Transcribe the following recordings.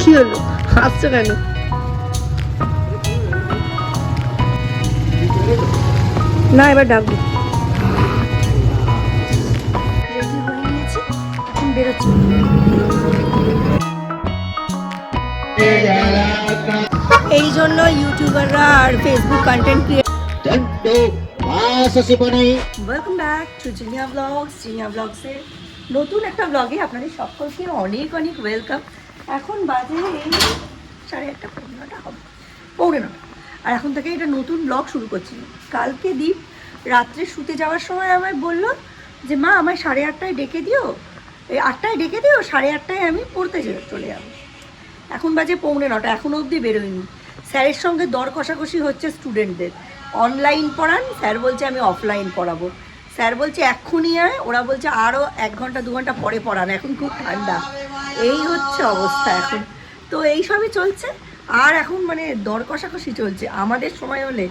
কি হলো, হাসছো কেন? না, এবার ডাকবো। রেডি হয়ে নিয়েছি, এখন বেরোচ্ছি। এই জন্য ইউটিউবাররা আর Facebook content welcome back to Jinia blogs. Jinia ব্লগসের নতুন একটা ব্লগে আপনাদের সকলকে অনেক অনেক ওয়েলকাম। এখন বাজে এই 8:30 9:30 হবে, 9:45। আর এখন থেকে এটা নতুন ব্লগ শুরু করছি। কালকে দীপ রাত্রে শুতে যাওয়ার সময় আমায় বললো যে মা আমায় 8:30টায় ডেকে দিও, এই 8টায় ডেকে দিও, 8:30টায় আমি পড়তে চলে যাবো। এখন বাজে 9:45, এখনও অবধি বেরোয়নি। স্যারের সঙ্গে দর কষাকষি হচ্ছে স্টুডেন্টদের। অনলাইন পড়ান, স্যার বলছে আমি অফলাইন পড়াবো। স্যার বলছে এক্ষুনি আয়, ওরা বলছে আরও 1 ঘন্টা 2 ঘন্টা পরে পড়ান, এখন খুব ঠান্ডা। এই হচ্ছে অবস্থা এখন। তো এই সবই চলছে। আর এখন মানে দর কষাকষি চলছে। আমাদের সময় হলে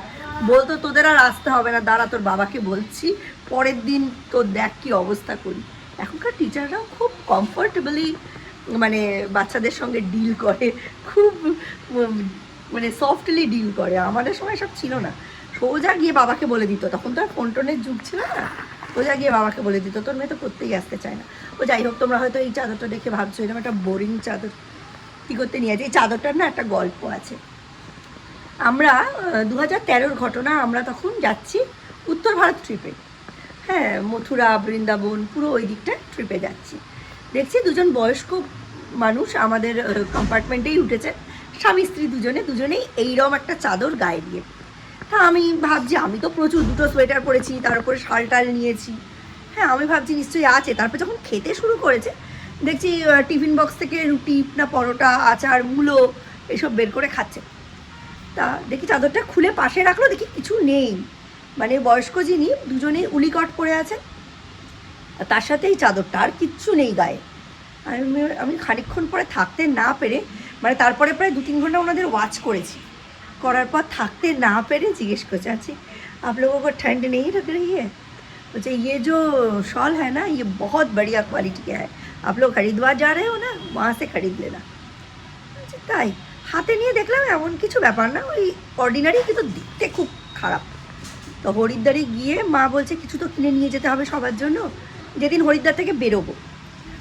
বলতো তোদের আর আসতে হবে না, দাঁড়া তোর বাবাকে বলছি, পরের দিন তোর দেখ কী অবস্থা করি। এখনকার টিচাররাও খুব কমফোর্টেবলি মানে বাচ্চাদের সঙ্গে ডিল করে, খুব মানে সফটলি ডিল করে। আমাদের সময় সব ছিল না, সোজা গিয়ে বাবাকে বলে দিত। তখন তো আর ফোন টোনের যুগ ছিল না, সোজা গিয়ে বাবাকে বলে দিত তোর মেয়ে তো পড়তেই আসতে চায় না। ও যাই হোক, তোমরা হয়তো এই চাদরটা দেখে ভাবছো এরকম একটা বোরিং চাদর কী করতে নিয়ে আছে। এই চাদরটার না একটা গল্প আছে। আমরা 2013-র ঘটনা, আমরা তখন যাচ্ছি উত্তর ভারত ট্রিপে। হ্যাঁ, মথুরা বৃন্দাবন পুরো ওই দিকটা ট্রিপে যাচ্ছি। দেখছি দুজন বয়স্ক মানুষ আমাদের কম্পার্টমেন্টেই উঠেছে, স্বামী স্ত্রী দুজনেই এইরকম একটা চাদর গায়ে দিয়ে। হ্যাঁ, আমি ভাবছি আমি তো প্রচুর 2টো সোয়েটার পরেছি, তার উপরে শাল টাল নিয়েছি। হ্যাঁ, আমি ভাবছি নিশ্চয়ই আছে। তারপর যখন খেতে শুরু করেছে দেখছি টিফিন বক্স থেকে রুটি না পরোটা, আচার, মূলো এসব বের করে খাচ্ছে। তা দেখি চাদরটা খুলে পাশে রাখলো, দেখি কিছু নেই। মানে বয়স্ক যিনি দুজনেই উলিকট পরে আছে, তার সাথে এই চাদরটা, আর কিচ্ছু নেই গায়ে। আমি খানিকক্ষণ পরে থাকতে না পেরে, মানে তারপরে প্রায় 2-3 ঘন্টা ওনাদের ওয়াচ করেছি। করার পর থাকতে না পেরে জিজ্ঞেস করছে আছি आप लोगों को ठंड नहीं लग रही है? बोलते ये जो शॉल है ना ये बहुत बढ़िया क्वालिटी का है, आप लोग हरिद्वार जा रहे हो ना, वहाँ से खरीद लेना। তাই হাতে নিয়ে দেখলাম এমন কিছু ব্যাপার না, ওই অর্ডিনারি, কিন্তু দেখতে খুব খারাপ। তো হরিদ্বারে গিয়ে মা বলছে কিছু তো কিনে নিয়ে যেতে হবে সবার জন্য, যেদিন হরিদ্বার থেকে বেরোবো।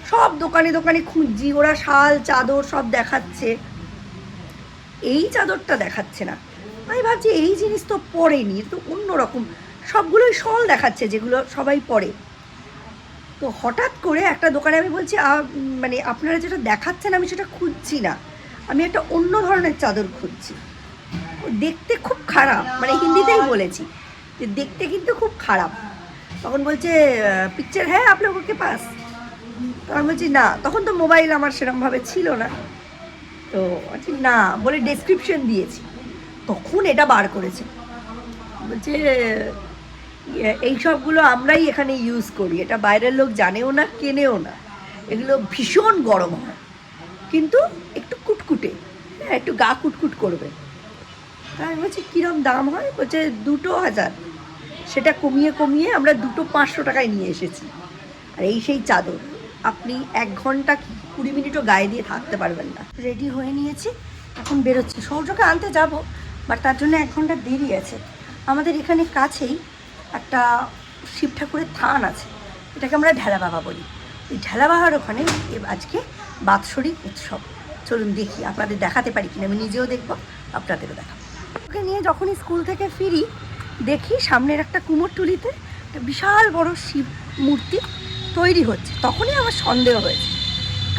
সব দোকানে দোকানে খুঁজছি, ওরা শাল চাদর সব দেখাচ্ছে, এই চাদরটা দেখাচ্ছে না। আমি ভাবছি এই জিনিস তো পরেনি, তো অন্যরকম সবগুলোই শল দেখাচ্ছে যেগুলো সবাই পরে। তো হঠাৎ করে একটা দোকানে আমি বলছি মানে আপনারা যেটা দেখাচ্ছেন আমি সেটা খুঁজছি না, আমি একটা অন্য ধরনের চাদর খুঁজছি, দেখতে খুব খারাপ। মানে হিন্দিতেই বলেছি যে দেখতে কিন্তু খুব খারাপ। তখন বলছে পিকচার হ্যাঁ আপ লোগোं के पास? তখন বলছি না, তখন তো মোবাইল আমার সেরকমভাবে ছিল না। তো বলছি না, বলে ডেসক্রিপশন দিয়েছি, তখন এটা বার করেছে। বলছে এই সবগুলো আমরাই এখানে ইউজ করি, এটা বাইরের লোক জানেও না কেনেও না, এগুলো ভীষণ গরম হয় কিন্তু একটু কুটকুটে, হ্যাঁ একটু গা কুটকুট করবে। তাই আমি বলছি কীরকম দাম হয়? বলছে 2টো 1000। সেটা কমিয়ে কমিয়ে আমরা 2টো 500 টাকায় নিয়ে এসেছি। আর এই সেই চাদর আপনি 1 ঘন্টা 20 মিনিটও গায়ে দিয়ে থাকতে পারবেন না। রেডি হয়ে নিয়েছি, এখন বেরোচ্ছি। সৌর্যকে আনতে যাব, বাট তার জন্য 1 ঘন্টা দেরি আছে। আমাদের এখানে কাছেই একটা শিব ঠাকুরের থান আছে, এটাকে আমরা ঢেলা বাবা বলি। এই ঢেলা বাবার ওখানে আজকে বাৎসরিক উৎসব। চলুন দেখি, আপনাদের দেখাতে পারি কিনা, আমি নিজেও দেখবো আপনাদেরও দেখাবো। ওকে নিয়ে যখনই স্কুল থেকে ফিরি দেখি সামনের একটা কুমোরটুলিতে একটা বিশাল বড় শিব মূর্তি তৈরি হচ্ছে। তখনই আমার সন্দেহ হয়েছে।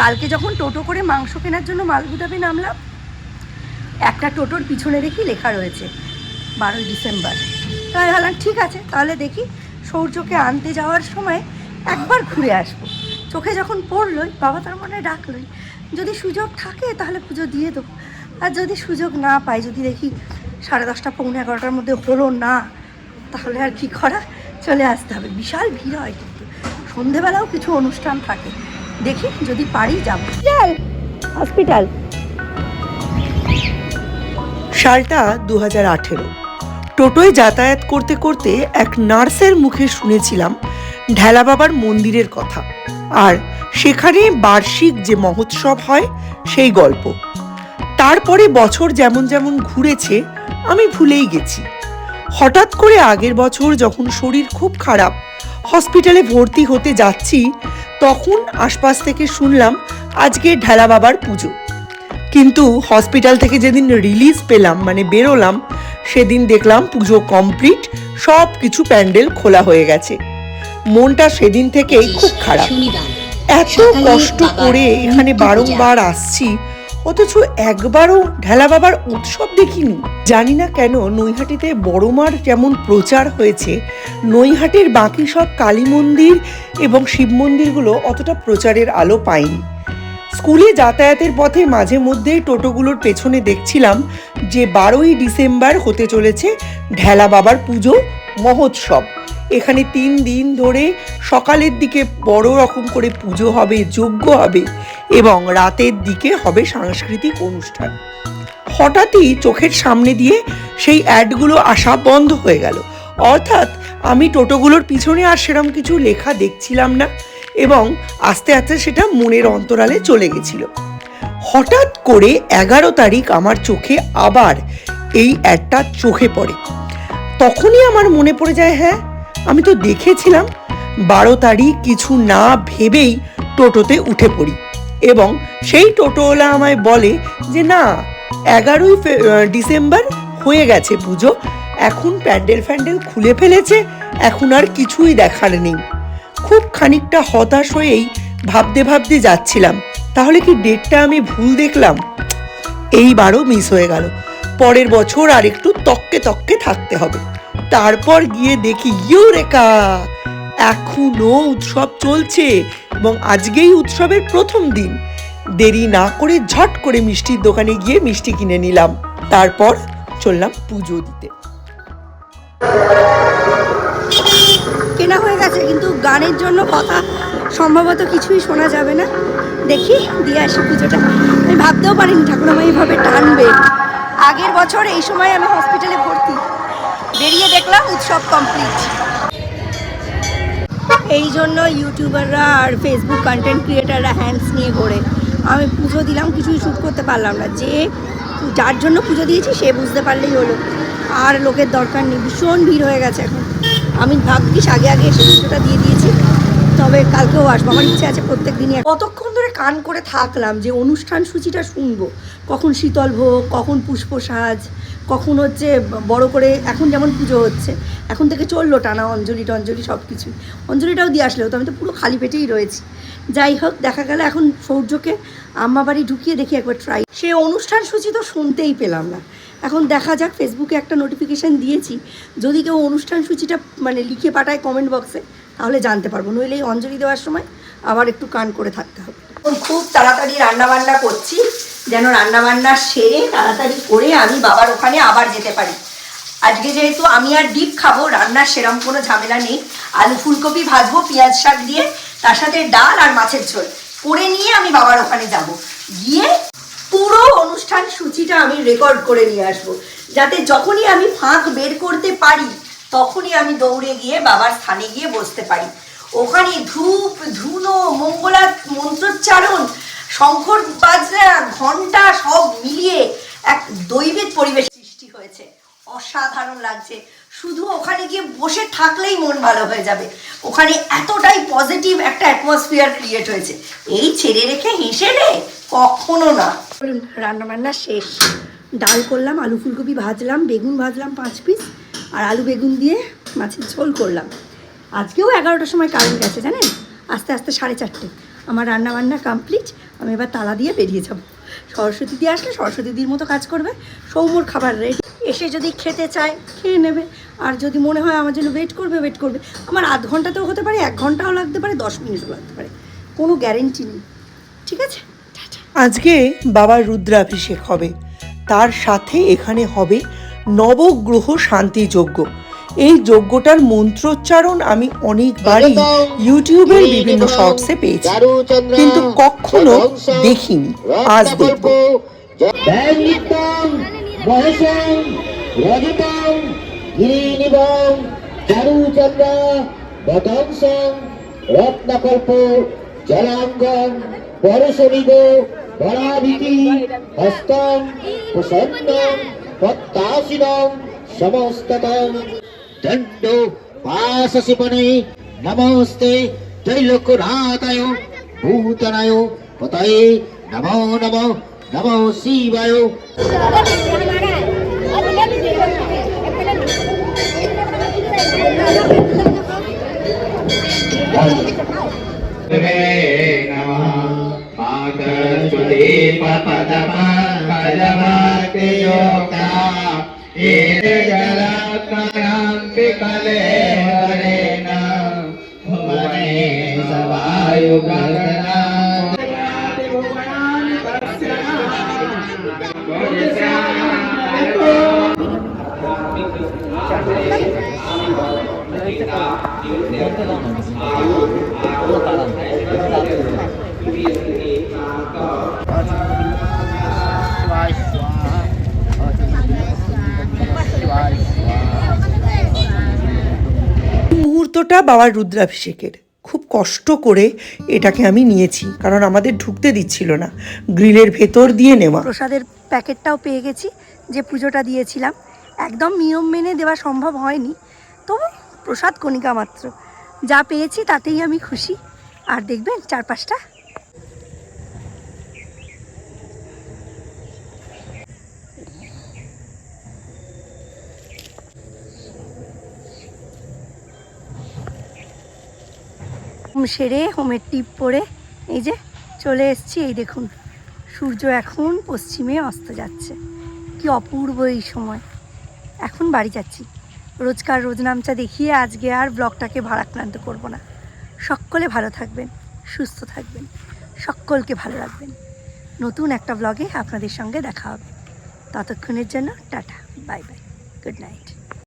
কালকে যখন টোটো করে মাংস কেনার জন্য মালগুদামে নামলাম, একটা টোটোর পিছনে দেখি লেখা রয়েছে 12ই ডিসেম্বর। তাই ভাবলাম ঠিক আছে, তাহলে দেখি সৌর্যকে আনতে যাওয়ার সময় একবার ঘুরে আসবো। চোখে যখন পড়লই, বাবা তার মনে ডাকলই, যদি সুযোগ থাকে তাহলে পুজো দিয়ে দেবো, আর যদি সুযোগ না পাই, যদি দেখি 10:30 পৌনে 11টার মধ্যে হলো না, তাহলে আর কি করা, চলে আসতে হবে। বিশাল ভিড় হয় কিন্তু, সন্ধেবেলাও কিছু অনুষ্ঠান থাকে, দেখি যদি পারি যাব। হসপিটাল সালটা 2018। টোটোয় যাতায়াত করতে করতে এক নার্সের মুখে শুনেছিলাম ঢেলা বাবার মন্দিরের কথা, আর সেখানে বার্ষিক যে মহোৎসব হয় সেই গল্প। তারপরে বছর যেমন যেমন ঘুরেছে আমি ভুলেই গেছি। হঠাৎ করে আগের বছর যখন শরীর খুব খারাপ, হসপিটালে ভর্তি হতে যাচ্ছি, তখন আশপাশ থেকে শুনলাম আজকে ঢেলা বাবার পুজো। কিন্তু হসপিটাল থেকে যেদিন রিলিজ পেলাম, মানে বেরোলাম, সেদিন দেখলাম পুজো কমপ্লিট, সব কিছু প্যান্ডেল খোলা হয়ে গেছে। মনটা সেদিন থেকেই খুব খারাপ। এত কষ্ট করে এখানে বারংবার আসছি, অথচ একবারও ঢেলা বাবার উৎসব দেখিনি। জানি না কেন নৈহাটিতে বড়মার যেমন প্রচার হয়েছে, নৈহাটির বাকি সব কালী মন্দির এবং শিব মন্দিরগুলো অতটা প্রচারের আলো পায়নি। স্কুলে যাতায়াতের পথে মাঝে মধ্যেই টোটোগুলোর পেছনে দেখছিলাম যে 12ই ডিসেম্বর হতে চলেছে ঢেলা বাবার পুজো মহোৎসব। এখানে 3 দিন ধরে সকালের দিকে বড় রকম করে পুজো হবে, যজ্ঞ হবে এবং রাতের দিকে হবে সাংস্কৃতিক অনুষ্ঠান। হঠাৎই চোখের সামনে দিয়ে সেই অ্যাডগুলো আসা বন্ধ হয়ে গেল। অর্থাৎ আমি টোটোগুলোর পিছনে আর সেরকম কিছু লেখা দেখছিলাম না এবং আস্তে আস্তে সেটা মনের অন্তরালে চলে গেছিল। হঠাৎ করে 11 তারিখ আমার চোখে আবার এই অ্যাডটা চোখে পড়ে। তখনই আমার মনে পড়ে যায়, হ্যাঁ আমি তো দেখেছিলাম। 12 তারিখ কিছু না ভেবেই টোটোতে উঠে পড়ি এবং সেই টোটোওয়ালা আমায় বলে যে না, 11ই ডিসেম্বর হয়ে গেছে পুজো, এখন প্যান্ডেল ফ্যান্ডেল খুলে ফেলেছে, এখন আর কিছুই দেখার নেই। খুব খানিকটা হতাশ হয়েই ভাবতে ভাবতে যাচ্ছিলাম, তাহলে কি ডেটটা আমি ভুল দেখলাম? এইবারও মিস হয়ে গেল। পরের বছর আর একটু তককে তককে থাকতে হবে। তারপর গিয়ে দেখি ইউরেকা, এখনো উৎসব চলছে এবং আজকেই উৎসবের প্রথম দিন। দেরি না করে ঝট করে মিষ্টির দোকানে গিয়ে মিষ্টি কিনে নিলাম, তারপর চললাম পুজো দিতে। কেনা হয়ে গেছে, কিন্তু গানের জন্য কথা সম্ভবত কিছুই শোনা যাবে না। দেখি দিয়ে আসি পুজোটা। আমি ভাবতেও পারিনি ঠাকুরমা এইভাবে টানবে। আগের বছর এই সময় আমি হসপিটালে ভর্তি, বেরিয়ে দেখলাম উৎসব কমপ্লিট। এই জন্য ইউটিউবাররা আর ফেসবুক কন্টেন্ট ক্রিয়েটাররা হ্যান্ডস নিয়ে ঘোরে। আমি পুজো দিলাম, কিছুই শ্যুট করতে পারলাম না। যার জন্য পুজো দিয়েছি সে বুঝতে পারলেই হলো, আর লোকের দরকার নেই। ভীষণ ভিড় হয়ে গেছে এখন। আমি ভাগ্যিস আগে আগে এসে পুজোটা দিয়ে দিয়েছি, তবে কালকেও আসবো। আমার ইচ্ছে আছে প্রত্যেক দিনই। কতক্ষণ ধরে কান করে থাকলাম যে অনুষ্ঠান সূচিটা শুনবো, কখন শীতল ভোগ, কখন পুষ্পসাজ, কখন হচ্ছে বড় করে এখন যেমন পুজো হচ্ছে, এখন থেকে চললো টানা অঞ্জলি টঞ্জলি সব কিছু। অঞ্জলিটাও দিয়ে আসলেও তো আমি তো পুরো খালি পেটেই রয়েছি। যাই হোক, দেখা গেল এখন সৌর্যকে আম্মা বাড়ি ঢুকিয়ে দেখি একবার ট্রাই। সে অনুষ্ঠান সূচি তো শুনতেই পেলাম না। এখন দেখা যাক, ফেসবুকে একটা নোটিফিকেশান দিয়েছি, যদি কেউ অনুষ্ঠান সূচিটা মানে লিখে পাঠায় কমেন্ট বক্সে তাহলে জানতে পারবো, নইলে এই অঞ্জলি দেওয়ার সময় আবার একটু কান করে থাকতে হবে। খুব তাড়াতাড়ি রান্নাবান্না করছি, যেন রান্নাবান্না সেরে তাড়াতাড়ি করে আমি বাবার ওখানে আবার যেতে পারি। আজকে যেহেতু আমি আর ডিপ খাবো, রান্নার সেরম কোনো ঝামেলা নেই। আলু ফুলকপি ভাজবো পেঁয়াজ শাক দিয়ে, তার সাথে ডাল আর মাছের ঝোল করে নিয়ে আমি বাবার ওখানে যাব। গিয়ে পুরো অনুষ্ঠান সূচিটা আমি রেকর্ড করে নিয়ে আসবো, যাতে যখনই আমি ফাঁক বের করতে পারি তখনই আমি দৌড়ে গিয়ে বাবার স্থানে গিয়ে বসতে পারি। ওখানে ধূপ ধুনো মঙ্গলা মন্ত্রোচ্চারণ, শঙ্কর বাজনা, ঘন্টা সব মিলিয়ে এক দৈবিক পরিবেশ সৃষ্টি হয়েছে। অসাধারণ লাগছে। শুধু ওখানে গিয়ে বসে থাকলেই মন ভালো হয়ে যাবে। ওখানে এতটাই পজিটিভ একটা অ্যাটমসফিয়ার ক্রিয়েট হয়েছে, এই ছেড়ে রেখে হেসে রে কখনো না। রান্নাবান্না শেষ। ডাল করলাম, আলু ফুলকপি ভাজলাম, বেগুন ভাজলাম 5 পিস, আর আলু বেগুন দিয়ে মাছের ঝোল করলাম। আজকেও 11টার সময় কারেন্ট গেছে জানেন, আস্তে আস্তে 4:30। আমার রান্নাবান্না কমপ্লিট। আমি এবার তালা দিয়ে বেরিয়ে যাব। সরস্বতী দিয়ে আসলে সরস্বতী দিদির মতো কাজ করবে। সৌম্যর খাবার রেডি, এসে যদি খেতে চায় খেয়ে নেবে, আর যদি মনে হয় আমার জন্য ওয়েট করবে। আমার আধ ঘন্টাতেও হতে পারে, 1 ঘন্টাও লাগতে পারে, 10 মিনিটও লাগতে পারে, কোনো গ্যারেন্টি নেই। ঠিক আছে, আজকে বাবার রুদ্রাভিষেক হবে, তার সাথে এখানে হবে নবগ্রহ শান্তি যজ্ঞ। এই যজ্ঞটার মন্ত্রোচ্চারণ আমি অনেকবারই ইউটিউবের বিভিন্ন শর্টসে পেয়েছি, কিন্তু কখনো দেখিনি। আজ দেখব। রত্নকল্প জলাঙ্গম পরশনিব বরাদিতি হস্তম প্রসন্নম প্রত্যাশিনম সমস্ততম দণ্ড পাশশিপনে নমস্তে ত্রৈলোক্যনাথায় ভূতনায় পতয়ে নমো নমো নমো শিবায়। মুহূর্তটা বাবার রুদ্রাভিষেকের। খুব কষ্ট করে এটাকে আমি নিয়েছি, কারণ আমাদের ঢুকতে দিচ্ছিল না, গ্রিলের ভেতর দিয়ে নেওয়া। প্রসাদের প্যাকেটটাও পেয়ে গেছি, যে পুজোটা দিয়েছিলাম। একদম নিয়ম মেনে দেওয়া সম্ভব হয়নি, তবু প্রসাদ কণিকা মাত্র, যা পেয়েছি তাতেই আমি খুশি। আর দেখবেন চারপাশটা সেরে হোমের টিপ পরে এই যে চলে এসেছি। এই দেখুন সূর্য এখন পশ্চিমে অস্ত যাচ্ছে, কি অপূর্ব এই সময়। এখন বাড়ি যাচ্ছি। রোজকার রোজনামচা দেখিয়ে আজকে আর ব্লগটাকে ভারাক্রান্ত করব না। সকলে ভালো থাকবেন, সুস্থ থাকবেন, সকলকে ভালো রাখবেন। নতুন একটা ব্লগে আপনাদের সঙ্গে দেখা হবে। ততক্ষণের জন্য tata, bye bye, good night.